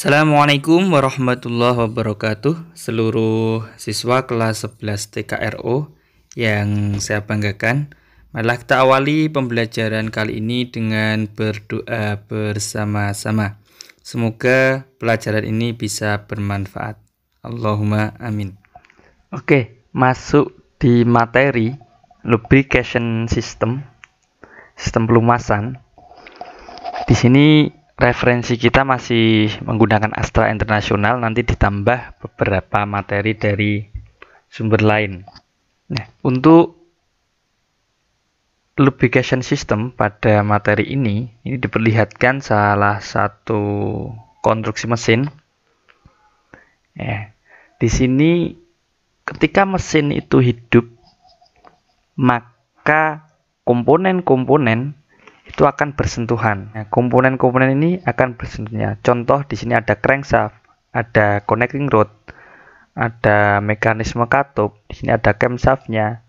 Assalamualaikum warahmatullahi wabarakatuh. Seluruh siswa kelas 11 TKRO yang saya banggakan, marilah kita awali pembelajaran kali ini dengan berdoa bersama-sama. Semoga pelajaran ini bisa bermanfaat. Allahumma amin. Oke, masuk di materi lubrication system, sistem pelumasan. Di sini referensi kita masih menggunakan Astra Internasional, nanti ditambah beberapa materi dari sumber lain. Nah, untuk lubrication system pada materi ini diperlihatkan salah satu konstruksi mesin. Di sini ketika mesin itu hidup, maka komponen-komponen itu akan bersentuhan. Nah, komponen-komponen ini akan bersentuhnya. Contoh di sini ada crankshaft, ada connecting rod, ada mekanisme katup, di sini ada camshaftnya.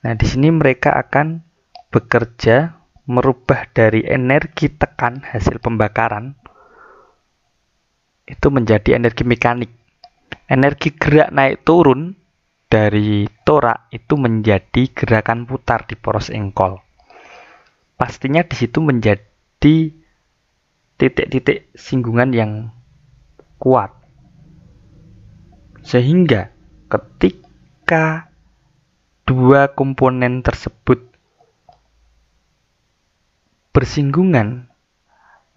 Nah, di sini mereka akan bekerja merubah dari energi tekan hasil pembakaran itu menjadi energi mekanik. Energi gerak naik turun dari torak itu menjadi gerakan putar di poros engkol. Pastinya di situ menjadi titik-titik singgungan yang kuat. Sehingga ketika dua komponen tersebut bersinggungan,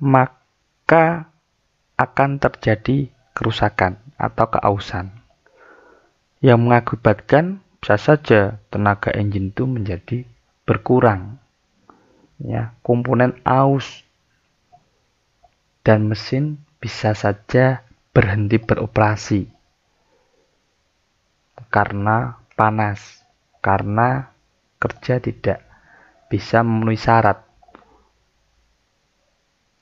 maka akan terjadi kerusakan atau keausan yang mengakibatkan bisa saja tenaga engine itu menjadi berkurang. Ya, komponen aus dan mesin bisa saja berhenti beroperasi karena panas, karena kerja tidak bisa memenuhi syarat.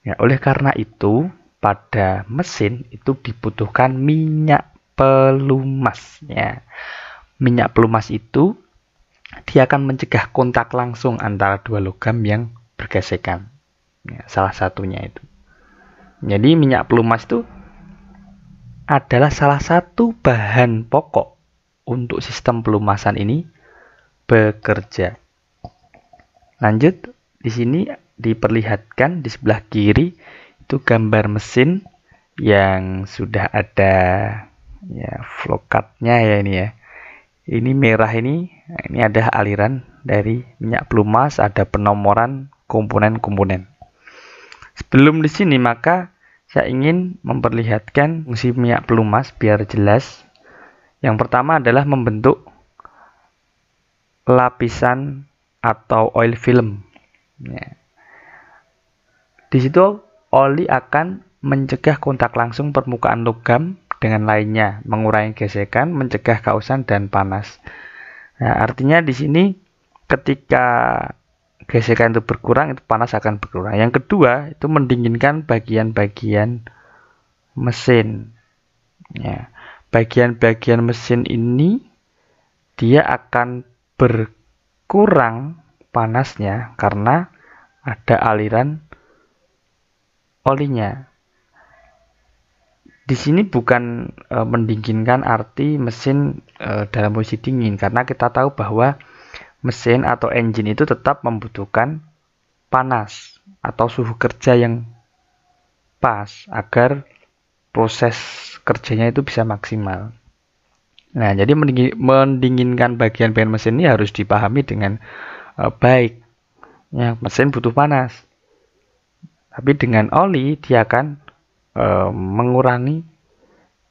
Ya, oleh karena itu pada mesin itu dibutuhkan minyak pelumas. Ya, minyak pelumas itu dia akan mencegah kontak langsung antara dua logam yang bergesekan. Ya, salah satunya itu. Jadi minyak pelumas itu adalah salah satu bahan pokok untuk sistem pelumasan ini bekerja. Lanjut, di sini diperlihatkan di sebelah kiri itu gambar mesin yang sudah ada ya flow card-nya ya ini ya. Ini merah ini ada aliran dari minyak pelumas, ada penomoran komponen-komponen. Sebelum di sini maka saya ingin memperlihatkan fungsi minyak pelumas biar jelas. Yang pertama adalah membentuk lapisan atau oil film. Ya. Di situ oli akan mencegah kontak langsung permukaan logam dengan lainnya, mengurangi gesekan, mencegah kausan dan panas. Nah, artinya di sini ketika gesekan itu berkurang, itu panas akan berkurang. Yang kedua, itu mendinginkan bagian-bagian mesin. Ya, bagian-bagian mesin ini dia akan berkurang panasnya karena ada aliran olinya. Di sini bukan mendinginkan arti mesin dalam posisi dingin, karena kita tahu bahwa mesin atau engine itu tetap membutuhkan panas atau suhu kerja yang pas agar proses kerjanya itu bisa maksimal. Nah, jadi mendinginkan bagian-bagian mesin ini harus dipahami dengan baik. Ya, mesin butuh panas, tapi dengan oli dia akan mengurangi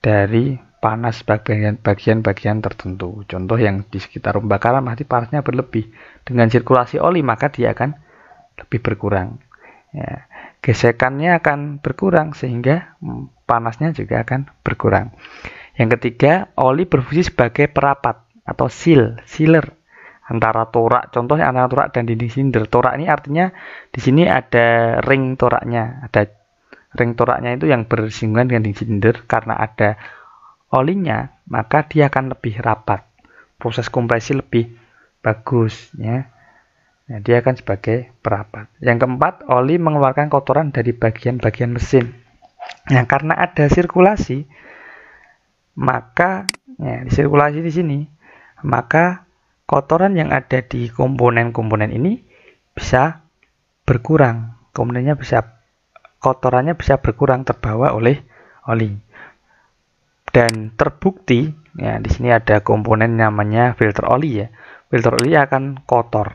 dari panas bagian-bagian tertentu. Contoh yang di sekitar pembakaran nanti panasnya berlebih. Dengan sirkulasi oli maka dia akan lebih berkurang. Ya, gesekannya akan berkurang sehingga panasnya juga akan berkurang. Yang ketiga, oli berfungsi sebagai perapat atau sealer antara torak. Contohnya antara torak dan dinding silinder. Torak ini artinya di sini ada ring toraknya, ada ring toraknya itu yang bersinggungan dengan dinding silinder. Karena ada olinya, maka dia akan lebih rapat. Proses kompresi lebih bagus, ya. Nah, dia akan sebagai perapat. Yang keempat, oli mengeluarkan kotoran dari bagian-bagian mesin. Nah, karena ada sirkulasi, maka ya, sirkulasi di sini, maka kotoran yang ada di komponen-komponen ini bisa berkurang. Kotorannya bisa berkurang terbawa oleh oli. Dan terbukti, ya di sini ada komponen namanya filter oli ya. Filter oli akan kotor.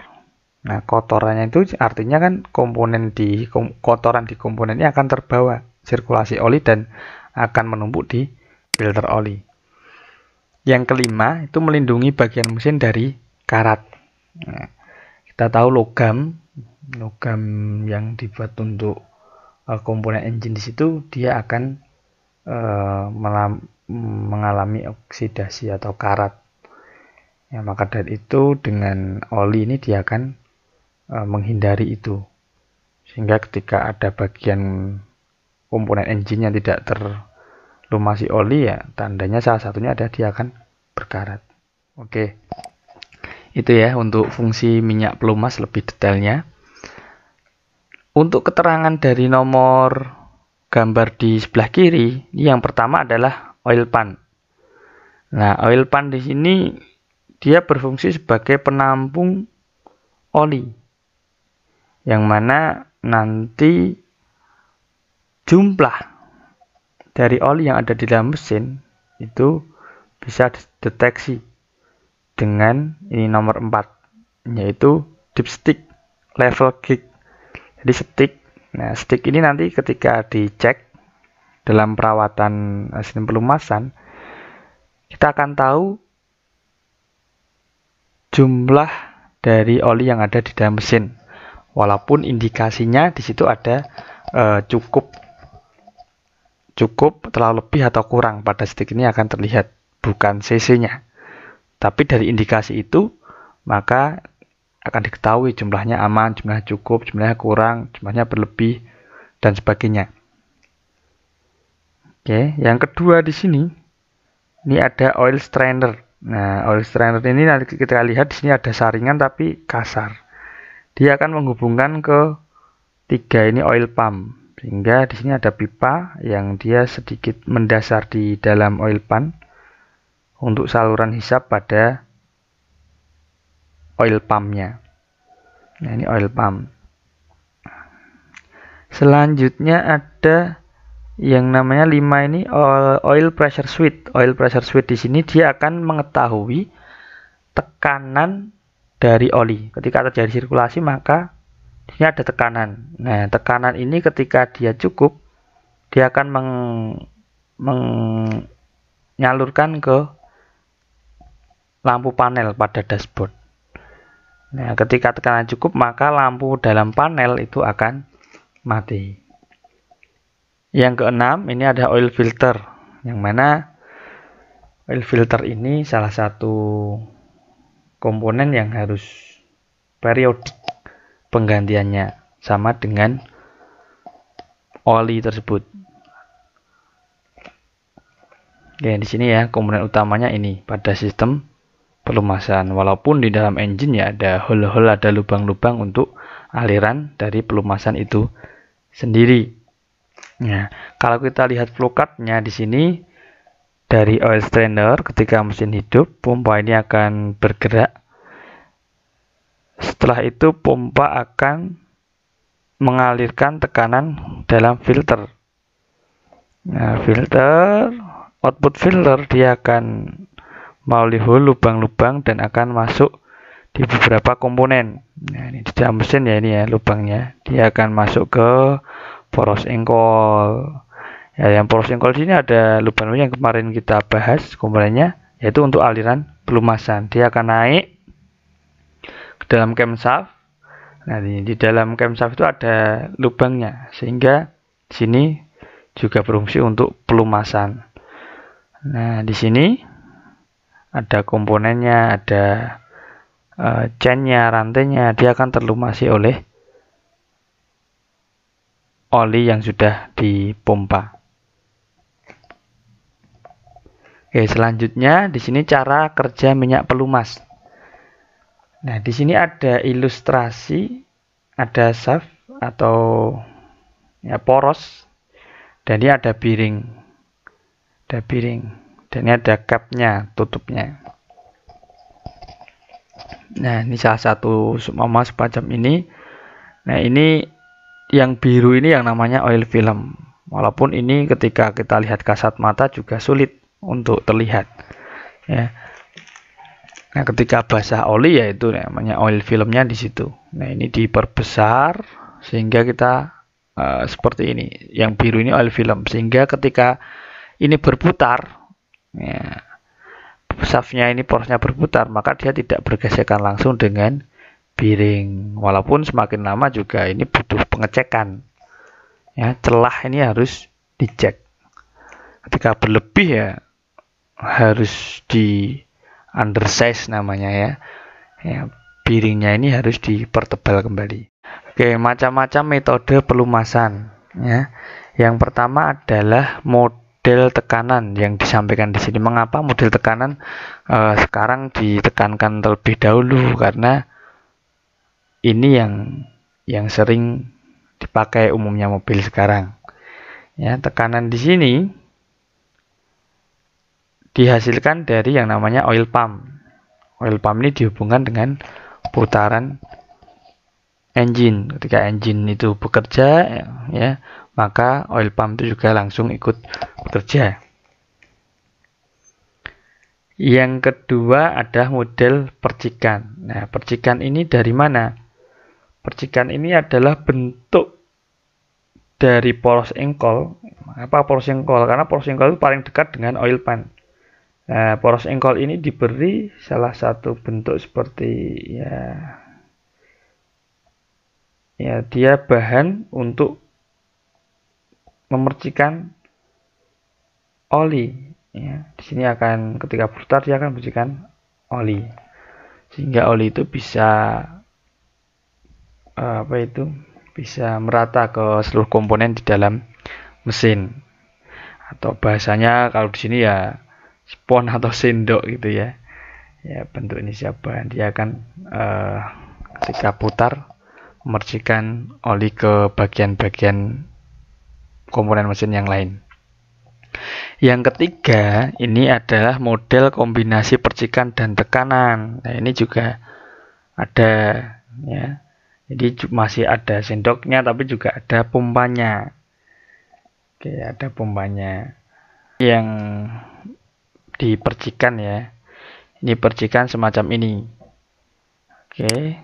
Nah, kotorannya itu artinya kan kotoran di komponen ini akan terbawa sirkulasi oli dan akan menumpuk di filter oli. Yang kelima itu melindungi bagian mesin dari karat. Nah, kita tahu logam yang dibuat untuk komponen engine di situ dia akan mengalami oksidasi atau karat. Ya, maka dari itu dengan oli ini dia akan menghindari itu. Sehingga ketika ada bagian komponen engine yang tidak terlumasi oli, ya tandanya salah satunya ada dia akan berkarat. Oke. Itu ya untuk fungsi minyak pelumas lebih detailnya. Untuk keterangan dari nomor gambar di sebelah kiri, ini yang pertama adalah oil pan. Nah, oil pan di sini dia berfungsi sebagai penampung oli, yang mana nanti jumlah dari oli yang ada di dalam mesin itu bisa dideteksi dengan ini nomor 4, yaitu dipstick level gauge. Jadi stick ini nanti ketika dicek dalam perawatan sistem pelumasan, kita akan tahu jumlah dari oli yang ada di dalam mesin. Walaupun indikasinya di situ ada cukup, terlalu lebih atau kurang pada stick ini akan terlihat, bukan cc-nya. Tapi dari indikasi itu maka akan diketahui jumlahnya aman, jumlahnya cukup, jumlahnya kurang, jumlahnya berlebih dan sebagainya. Oke, yang kedua di sini ini ada oil strainer. Nah, oil strainer ini nanti kita lihat di sini ada saringan tapi kasar. Dia akan menghubungkan ke 3 ini oil pump. Sehingga di sini ada pipa yang dia sedikit mendasar di dalam oil pan untuk saluran hisap pada oil pumpnya. Nah, ini oil pump. Selanjutnya ada yang namanya 5 ini oil pressure switch. Oil pressure switch di sini dia akan mengetahui tekanan dari oli. Ketika terjadi sirkulasi maka di sini ada tekanan. Nah, tekanan ini ketika dia cukup, dia akan menyalurkan ke lampu panel pada dashboard. Nah, ketika tekanan cukup, maka lampu dalam panel itu akan mati. Yang keenam, ini ada oil filter, yang mana oil filter ini salah satu komponen yang harus periodik penggantiannya, sama dengan oli tersebut. Oke, di sini ya komponen utamanya ini pada sistem pelumasan. Walaupun di dalam engine ya ada hole-hole, ada lubang-lubang untuk aliran dari pelumasan itu sendiri. Nah, kalau kita lihat flow card-nya di sini dari oil strainer, ketika mesin hidup, pompa ini akan bergerak. Setelah itu pompa akan mengalirkan tekanan dalam filter. Nah, output filter dia akan melalui hole, lubang-lubang, dan akan masuk di beberapa komponen. Nah, ini di dalam mesin ya, ini ya lubangnya. Dia akan masuk ke poros engkol. Ya, yang poros engkol di sini ada lubang yang kemarin kita bahas komponennya, yaitu untuk aliran pelumasan. Dia akan naik ke dalam camshaft. Nah, di dalam camshaft itu ada lubangnya, sehingga di sini juga berfungsi untuk pelumasan. Nah, di sini ada komponennya, ada chainnya, rantainya, dia akan terlumasi oleh oli yang sudah dipompa. Oke, selanjutnya di sini cara kerja minyak pelumas. Nah, di sini ada ilustrasi, ada shaft atau ya poros Dan ini ada piring, dan ini ada capnya, tutupnya. Nah, ini salah satu sumama semacam ini. Nah, ini yang biru ini yang namanya oil film. Walaupun ini ketika kita lihat kasat mata juga sulit untuk terlihat. Ya. Nah, ketika basah oli ya itu namanya oil filmnya di situ. Nah, ini diperbesar sehingga kita seperti ini. Yang biru ini oil film, sehingga ketika ini berputar, ya, shaftnya ini porosnya berputar, maka dia tidak bergesekan langsung dengan piring. Walaupun semakin lama juga ini butuh pengecekan. Ya, celah ini harus dicek. Ketika berlebih ya harus di undersize namanya ya. Ya, piringnya ini harus dipertebal kembali. Oke, macam-macam metode pelumasan ya. Yang pertama adalah model tekanan yang disampaikan di sini. Mengapa model tekanan sekarang ditekankan terlebih dahulu? Karena ini yang sering dipakai umumnya mobil sekarang. Ya, tekanan di sini dihasilkan dari yang namanya oil pump. Oil pump ini dihubungkan dengan putaran engine. Ketika engine itu bekerja, ya, maka oil pump itu juga langsung ikut bekerja. Yang kedua ada model percikan. Nah, percikan ini dari mana? Percikan ini adalah bentuk dari poros engkol. Apa poros engkol? Karena poros engkol itu paling dekat dengan oil pan. Nah, poros engkol ini diberi salah satu bentuk seperti ya dia bahan untuk memercikan oli. Ya, di sini akan ketika berputar dia akan percikan oli, sehingga oli itu bisa bisa merata ke seluruh komponen di dalam mesin, atau bahasanya kalau di sini ya spon atau sendok gitu ya. Ya, bentuk ini siapa dia akan ketika putar memercikan oli ke bagian-bagian komponen mesin yang lain. Yang ketiga ini adalah model kombinasi percikan dan tekanan. Nah, ini juga ada ya. Jadi masih ada sendoknya tapi juga ada pompanya. Oke, ada pompanya yang dipercikan ya. Ini percikan semacam ini. Oke.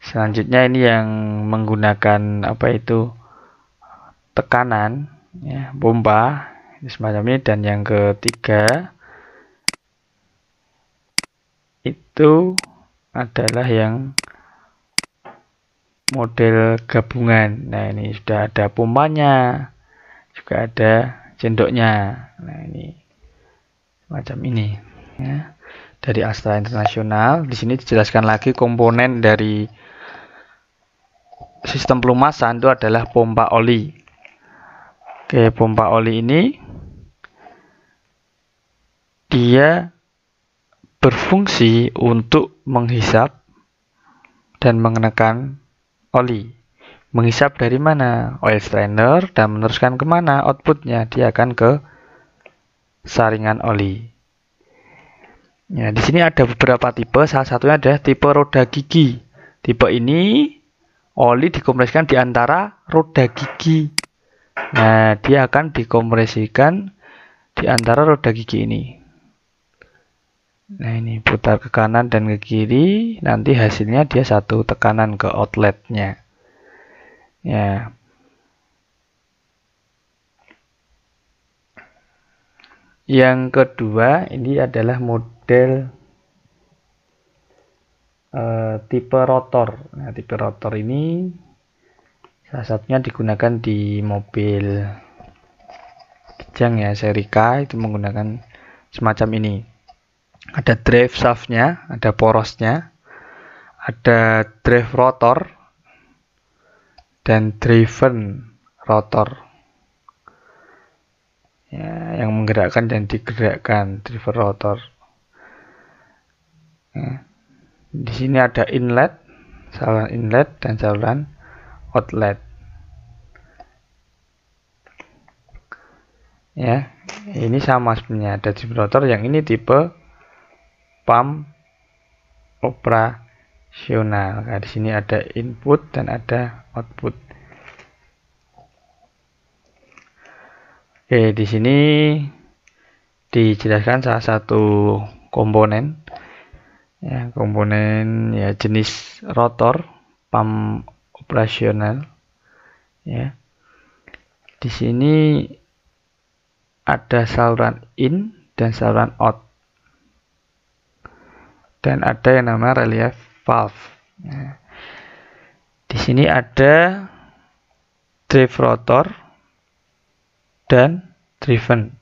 Selanjutnya ini yang menggunakan tekanan ya, pompa semacam ini. Dan yang ketiga itu adalah yang model gabungan. Nah, ini sudah ada pompanya, juga ada sendoknya. Nah, ini macam ini ya. Dari Astra International di sini dijelaskan lagi komponen dari sistem pelumasan itu adalah pompa oli. Oke, pompa oli ini dia berfungsi untuk menghisap dan menekan oli. Menghisap dari mana? Oil strainer, dan meneruskan kemana? Outputnya dia akan ke saringan oli. Ya, di sini ada beberapa tipe. Salah satunya adalah tipe roda gigi. Tipe ini oli dikompresikan di antara roda gigi. Nah, dia akan dikompresikan di antara roda gigi ini. Nah, ini putar ke kanan dan ke kiri, nanti hasilnya dia satu tekanan ke outletnya. Ya. Yang kedua ini adalah model tipe rotor. Nah, tipe rotor ini salah satunya digunakan di mobil Kijang ya, seri K, itu menggunakan semacam ini. Ada drive shaftnya, ada porosnya, ada drive rotor, dan driven rotor. Ya, yang menggerakkan dan digerakkan, driven rotor. Ya. Di sini ada inlet, saluran inlet dan saluran outlet. Ya, ini sama sebenarnya, ada distributor yang ini tipe pump operasional. Nah, di sini ada input dan ada output. Oke, di sini dijelaskan salah satu komponen, ya, komponen ya jenis rotor pump operasional. Ya, di sini ada saluran in dan saluran out, dan ada yang namanya relief valve. Nah, di sini ada drive rotor dan driven.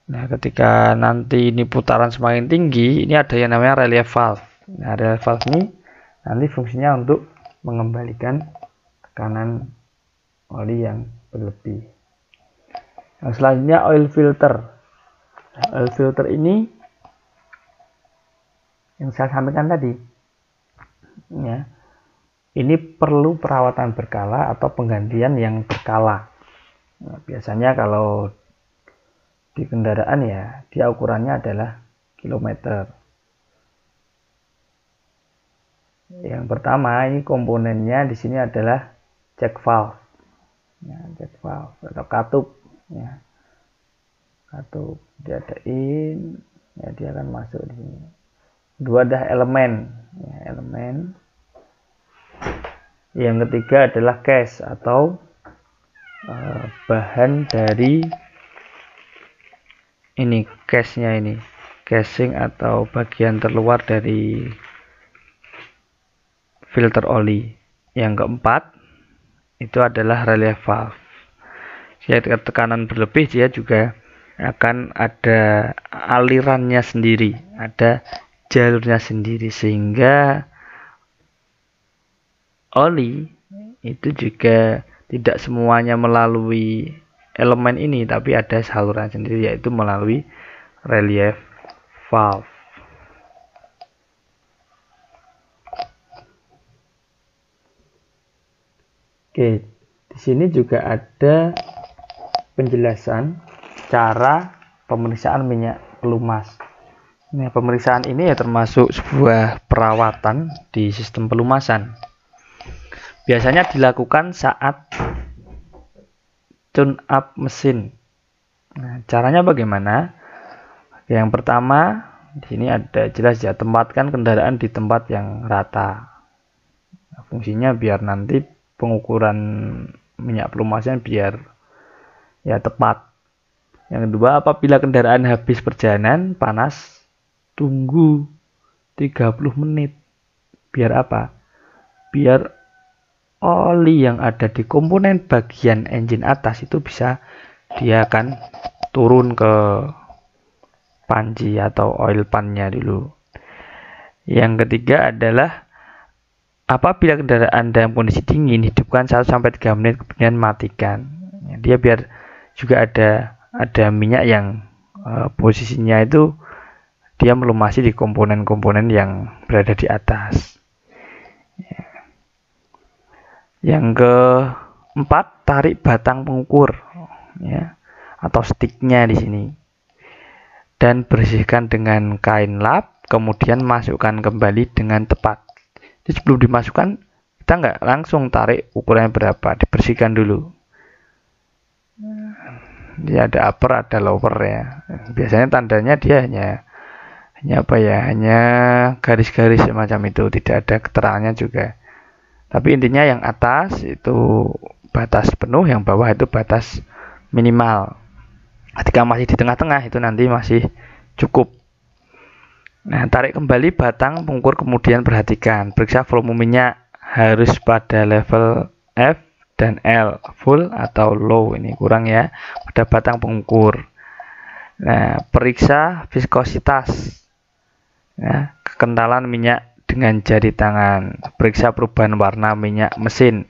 Nah, ketika nanti ini putaran semakin tinggi, ini ada yang namanya relief valve. Nah, relief valve ini nanti fungsinya untuk mengembalikan tekanan oli yang berlebih. Yang selanjutnya oil filter. Nah, oil filter ini yang saya sampaikan tadi, ya, ini perlu perawatan berkala atau penggantian yang berkala. Nah, biasanya kalau di kendaraan ya dia ukurannya adalah kilometer. Yang pertama ini komponennya di sini adalah check valve, ya, check valve atau katup, ya, katup. Dia ada in, ya, dia akan masuk di sini. Dua ada elemen, ya, elemen. Yang ketiga adalah case atau bahan dari ini, case-nya ini, casing atau bagian terluar dari filter oli. Yang keempat itu adalah relief valve. Jika tekanan berlebih, dia juga akan ada alirannya sendiri, ada jalurnya sendiri, sehingga oli itu juga tidak semuanya melalui elemen ini, tapi ada saluran sendiri, yaitu melalui relief valve. Oke, di sini juga ada penjelasan cara pemeriksaan minyak pelumas. Nah, pemeriksaan ini ya termasuk sebuah perawatan di sistem pelumasan. Biasanya dilakukan saat tune up mesin. Nah, caranya bagaimana? Yang pertama, di sini ada jelas ya, tempatkan kendaraan di tempat yang rata. Nah, fungsinya biar nanti pengukuran minyak pelumasnya biar ya tepat. Yang kedua, apabila kendaraan habis perjalanan panas, tunggu 30 menit. Biar apa? Biar oli yang ada di komponen bagian engine atas itu bisa dia akan turun ke panci atau oil pan-nya dulu. Yang ketiga adalah apabila kendaraan dalam kondisi dingin, hidupkan 1-3 menit kemudian matikan. Dia biar juga ada minyak yang posisinya itu dia melumasi di komponen-komponen yang berada di atas. Yang keempat, tarik batang pengukur, ya, atau sticknya di sini, dan bersihkan dengan kain lap, kemudian masukkan kembali dengan tepat. Jadi sebelum dimasukkan kita nggak langsung tarik ukurannya berapa, dibersihkan dulu. Dia ada upper, ada lower ya. Biasanya tandanya dia hanya apa ya, hanya garis-garis semacam itu, tidak ada keterangannya juga. Tapi intinya yang atas itu batas penuh, yang bawah itu batas minimal. Ketika masih di tengah-tengah itu nanti masih cukup. Nah, tarik kembali batang pengukur, kemudian perhatikan, periksa volume minyak harus pada level F dan L, full atau low, ini kurang ya, pada batang pengukur. Nah, periksa viskositas, ya, kekentalan minyak dengan jari tangan, periksa perubahan warna minyak mesin.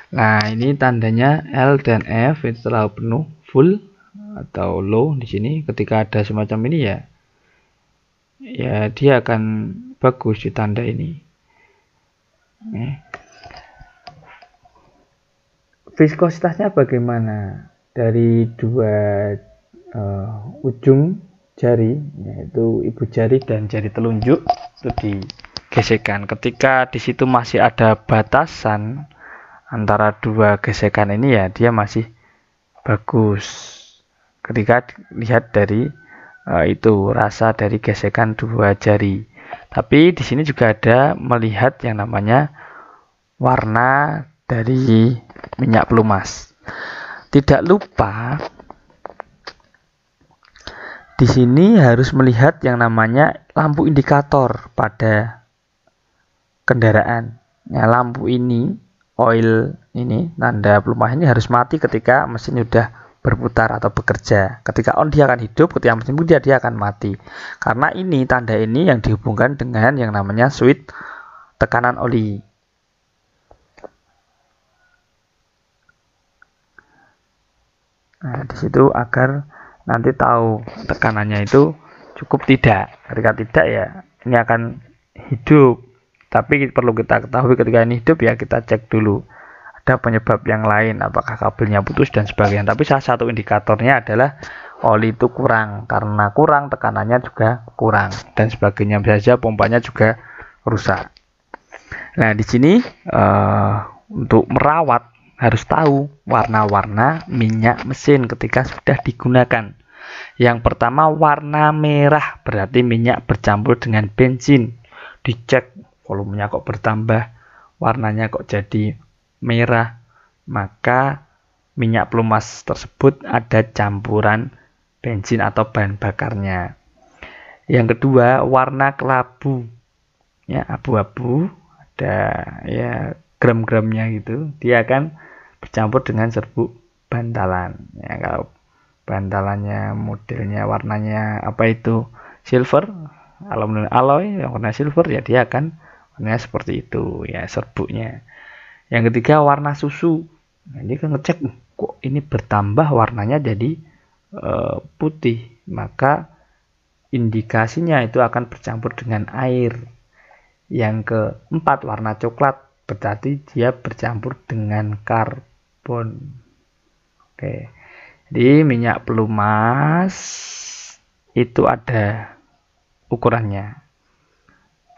Nah, ini tandanya L dan F itu terlalu penuh, full atau low. Di sini ketika ada semacam ini ya dia akan bagus di tanda ini. Viskositasnya bagaimana? Dari dua ujung jari, yaitu ibu jari dan jari telunjuk, itu digesekkan. Ketika di situ masih ada batasan antara dua gesekan ini, ya dia masih bagus. Ketika lihat dari itu rasa dari gesekan dua jari. Tapi di sini juga ada melihat yang namanya warna dari minyak pelumas. Tidak lupa di sini harus melihat yang namanya lampu indikator pada kendaraan. Ya, lampu ini, oil ini, tanda pelumas ini harus mati ketika mesin sudah berputar atau bekerja. Ketika on dia akan hidup, ketika mesin bekerja dia akan mati. Karena ini tanda ini yang dihubungkan dengan yang namanya switch tekanan oli. Nah, di situ agar nanti tahu tekanannya itu cukup tidak. Ketika tidak, ya ini akan hidup. Tapi perlu kita ketahui ketika ini hidup, ya kita cek dulu ada penyebab yang lain, apakah kabelnya putus dan sebagainya. Tapi salah satu indikatornya adalah oli itu kurang. Karena kurang, tekanannya juga kurang dan sebagainya. Bisa saja pompanya juga rusak. Nah, di sini untuk merawat harus tahu warna-warna minyak mesin ketika sudah digunakan. Yang pertama, warna merah berarti minyak bercampur dengan bensin. Dicek volumenya kok bertambah, warnanya kok jadi merah, maka minyak pelumas tersebut ada campuran bensin atau bahan bakarnya. Yang kedua, warna kelabu, ya abu-abu, ada ya gram-gramnya gitu, dia akan bercampur dengan serbuk bantalan. Ya, kalau bantalannya modelnya warnanya apa itu silver, aluminium alloy yang warna silver, ya dia akan warnanya seperti itu ya serbuknya. Yang ketiga, warna susu. Nah, ini kan ngecek kok ini bertambah warnanya jadi putih, maka indikasinya itu akan bercampur dengan air. Yang keempat, warna coklat berarti dia bercampur dengan karbon. Oke, jadi minyak pelumas itu ada ukurannya,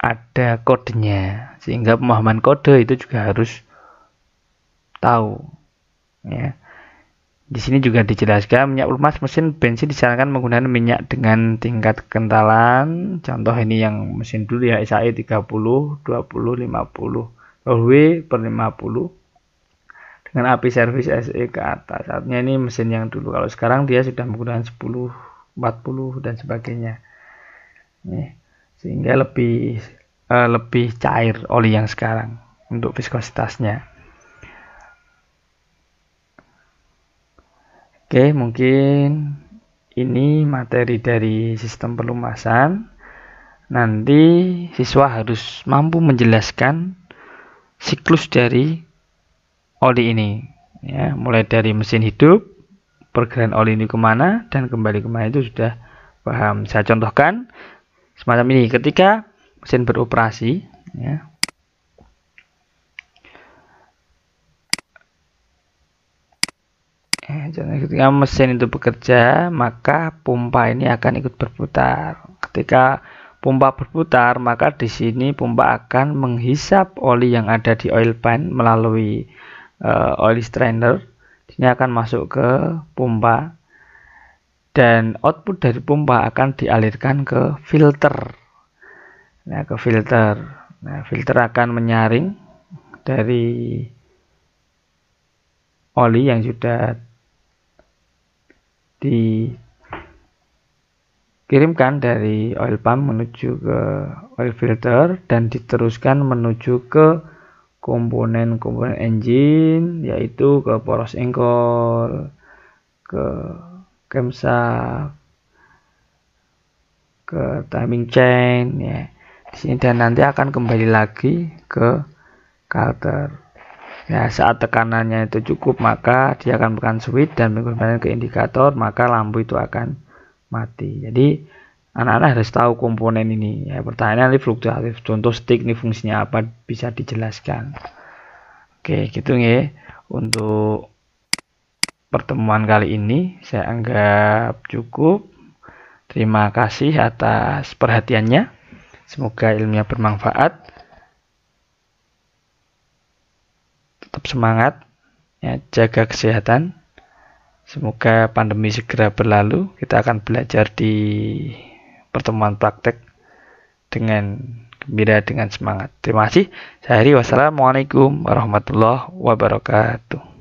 ada kodenya, sehingga pemahaman kode itu juga harus tahu. Ya, di sini juga dijelaskan minyak pelumas mesin bensin disarankan menggunakan minyak dengan tingkat kekentalan. Contoh ini yang mesin dulu ya, SAE 30, 20, 50, W/50 dengan api servis SE ke atas. Artinya ini mesin yang dulu. Kalau sekarang dia sudah menggunakan 10, 40 dan sebagainya. Sehingga lebih cair oli yang sekarang untuk viskositasnya. Oke, mungkin ini materi dari sistem pelumasan. Nanti siswa harus mampu menjelaskan siklus dari oli ini, ya, mulai dari mesin hidup, pergerakan oli ini kemana dan kembali kemana, itu sudah paham. Saya contohkan semacam ini. Ketika mesin beroperasi, ya, ketika mesin itu bekerja, maka pompa ini akan ikut berputar. Ketika pompa berputar, maka di sini pompa akan menghisap oli yang ada di oil pan melalui oil strainer. Ini akan masuk ke pompa dan output dari pompa akan dialirkan ke filter. Nah, ke filter. Nah, filter akan menyaring dari oli yang sudah dikirimkan dari oil pump menuju ke oil filter dan diteruskan menuju ke komponen-komponen engine, yaitu ke poros engkol, ke camshaft, ke timing chain, ya. Di sini dan nanti akan kembali lagi ke carter. Ya, saat tekanannya itu cukup, maka dia akan tekan switch dan menggunakan ke indikator, maka lampu itu akan mati. Jadi anak-anak harus tahu komponen ini. Ya, pertanyaan ini fluktuatif. Contoh stick ini fungsinya apa, bisa dijelaskan. Oke, gitu ya. Untuk pertemuan kali ini saya anggap cukup. Terima kasih atas perhatiannya. Semoga ilmunya bermanfaat. Tetap semangat, ya, jaga kesehatan. Semoga pandemi segera berlalu. Kita akan belajar di pertemuan praktek dengan gembira, dengan semangat. Terima kasih. Saya Heri. Wassalamualaikum warahmatullahi wabarakatuh.